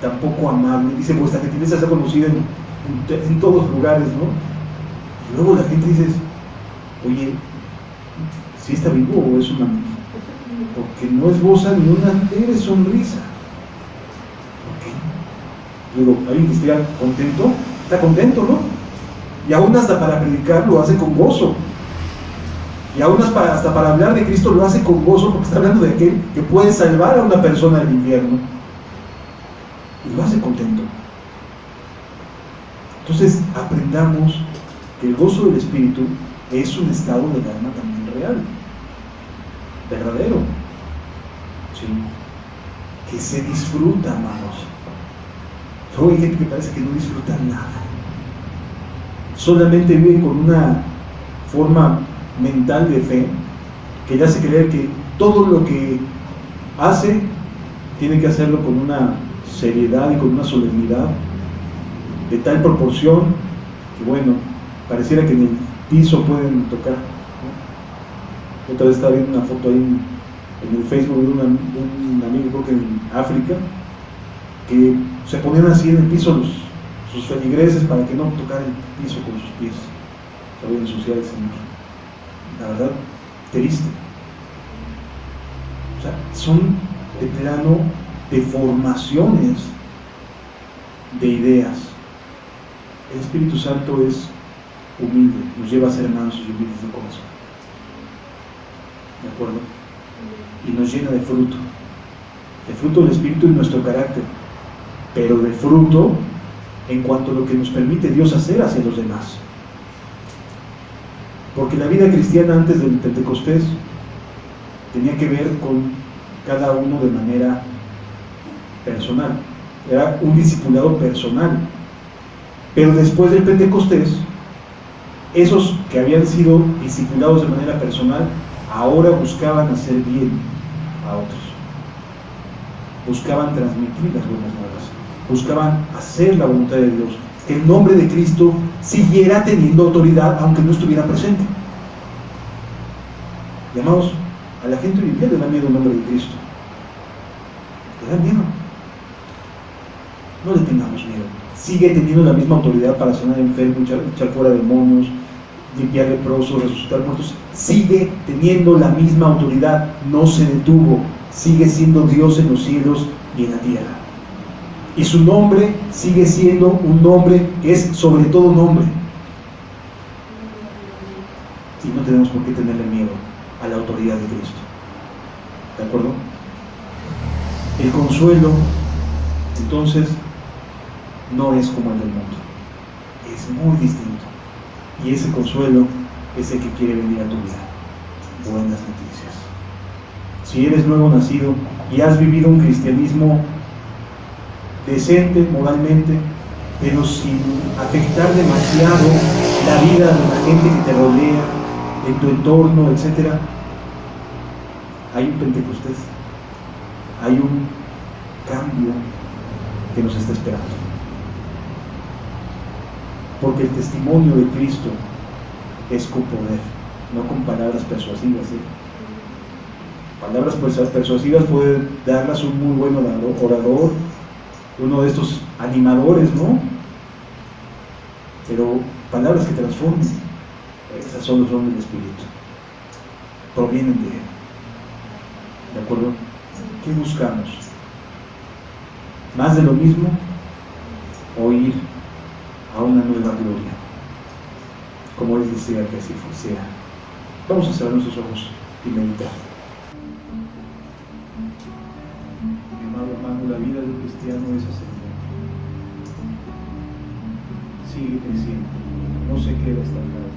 tan poco amable. Dice, pues esta gente se ha conocido en todos lugares, ¿no? Y luego la gente dice, oye, ¿sí está vivo o es una mentira? Porque no esboza ni una leve sonrisa. ¿Por qué? Digo, alguien que esté contento, está contento, ¿no? Y aún hasta para predicar lo hace con gozo. Y aún hasta para hablar de Cristo lo hace con gozo, porque está hablando de aquel que puede salvar a una persona del infierno. Y lo hace contento. Entonces aprendamos que el gozo del Espíritu es un estado del alma también real, verdadero, ¿sí? Que se disfruta, amados. Luego hay gente que parece que no disfruta nada, solamente vive con una forma mental de fe que le hace creer que todo lo que hace tiene que hacerlo con una seriedad y con una solemnidad de tal proporción que, bueno, pareciera que en el piso pueden tocar, ¿no? Otra vez estaba viendo una foto ahí en el Facebook de un amigo, creo que en África, que se ponían así en el piso sus feligreses para que no tocaran el piso con sus pies, se voy a ensuciar el Señor. La verdad, triste. O sea, son de plano deformaciones de ideas. El Espíritu Santo es humilde, nos lleva a ser mansos y humildes de corazón, ¿de acuerdo? Y nos llena de fruto del Espíritu en nuestro carácter, pero de fruto en cuanto a lo que nos permite Dios hacer hacia los demás. Porque la vida cristiana antes del Pentecostés tenía que ver con cada uno de manera personal, era un discipulado personal. Pero después del Pentecostés, esos que habían sido discipulados de manera personal, ahora buscaban hacer bien a otros. Buscaban transmitir las buenas nuevas. Buscaban hacer la voluntad de Dios. Que el nombre de Cristo siguiera teniendo autoridad aunque no estuviera presente. Y amados, a la gente hoy en día le da miedo el nombre de Cristo. Le da miedo. No le tengamos miedo. Sigue teniendo la misma autoridad para sanar enfermos, echar fuera demonios, limpiar leprosos, resucitar muertos. Sigue teniendo la misma autoridad, no se detuvo. Sigue siendo Dios en los cielos y en la tierra. Y su nombre sigue siendo un nombre que es sobre todo nombre. Y no tenemos por qué tenerle miedo a la autoridad de Cristo. ¿De acuerdo? El consuelo, entonces, no es como el del mundo. Es muy distinto. Y ese consuelo es el que quiere venir a tu vida. Buenas noticias. Si eres nuevo nacido y has vivido un cristianismo decente moralmente, pero sin afectar demasiado la vida de la gente que te rodea, en tu entorno, etc., hay un Pentecostés, hay un cambio que nos está esperando. Porque el testimonio de Cristo es con poder, no con palabras persuasivas. Palabras persuasivas puede darlas un muy buen orador, uno de estos animadores, ¿no? Pero palabras que transformen, esas son los dones del Espíritu, provienen de Él. ¿De acuerdo? ¿Qué buscamos? ¿Más de lo mismo o ir a una nueva gloria? Como les decía que así fuera. Vamos a cerrar nuestros ojos y meditar. Mi amado hermano, la vida del cristiano es ascendente. Sigue creciendo, no se queda estancado.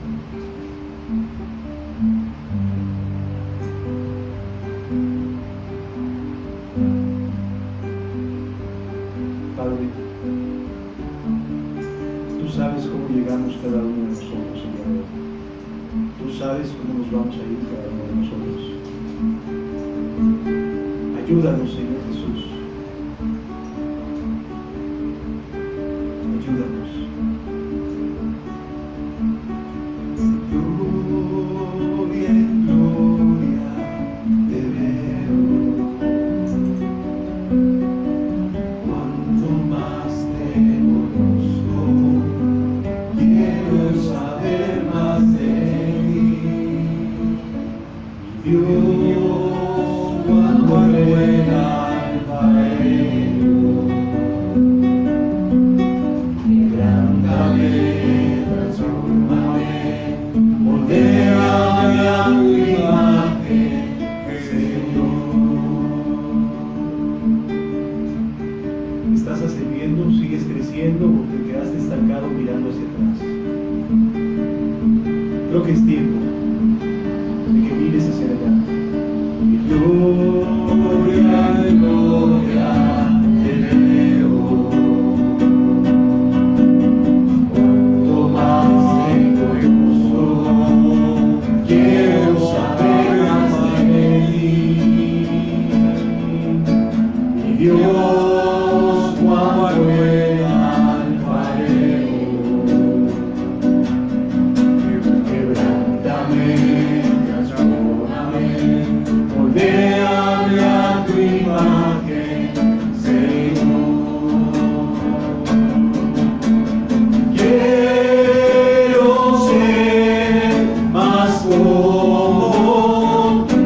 Padre, tú sabes cómo llegamos cada uno de nosotros, Señor. Tú sabes cómo nos vamos a ir cada uno de nosotros. Ayúdanos, Señor Jesús. Ayúdanos. Gloria en gloria te veo. Cuanto más te conozco, quiero saber más de ti. Dios, cuando ruega el que es tiempo de que mires hacia adelante. Y gloria, gloria, te veo. Cuanto más tengo gozo, quiero saber más de ti. Mi Dios, cuando el alfarero, quebrántame, transfórmame, moldéame a tu imagen, Señor. Quiero ser más como tú,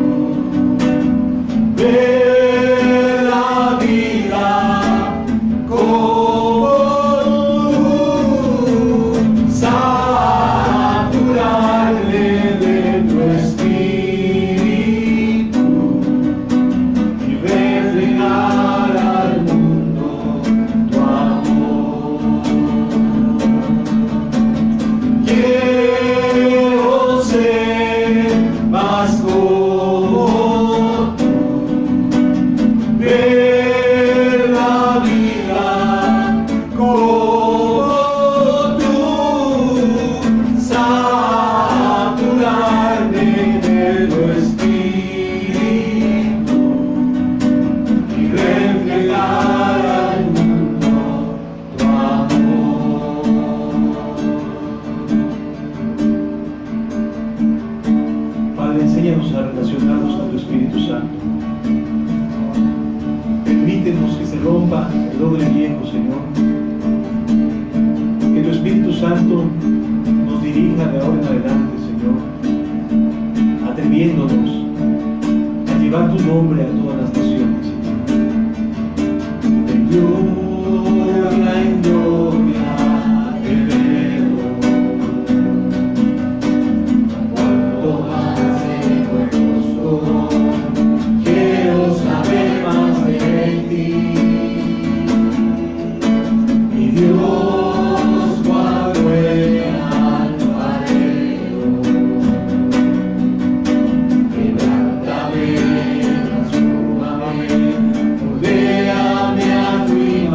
ver la vida como tú, saturarme de tu espíritu y reflejar al mundo tu amor. Quiero ser más como tú, ver la vida como tú, saturarme de tu espíritu y reflejar al mundo tu amor. Padre, enséñanos a relacionarnos con tu Espíritu Santo. Permítenos que se rompa el doble viejo, Señor. Que tu Espíritu Santo nos dirija de ahora en adelante, Señor, atreviéndonos a llevar tu nombre a todas las naciones, Señor. De gloria en gloria te veo. Cuanto más tengo gozo, quiero saber más de ti. Mi Dios, cuando el alfarero, quebrántame, transfórmame, moldéame a tu imagen.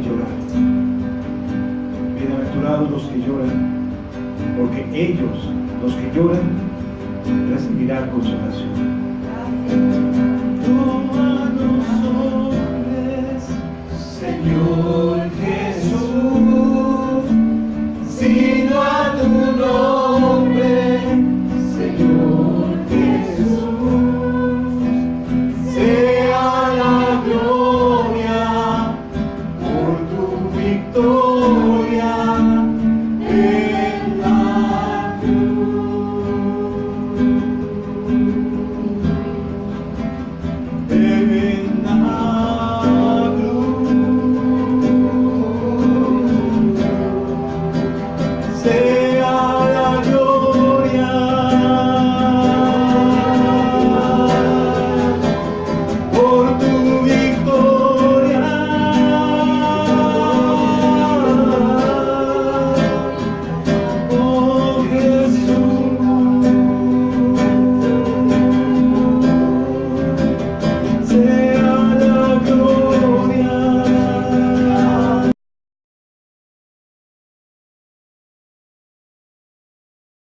llorar. Bienaventurados los que lloran, porque ellos, los que lloran, recibirán consolación.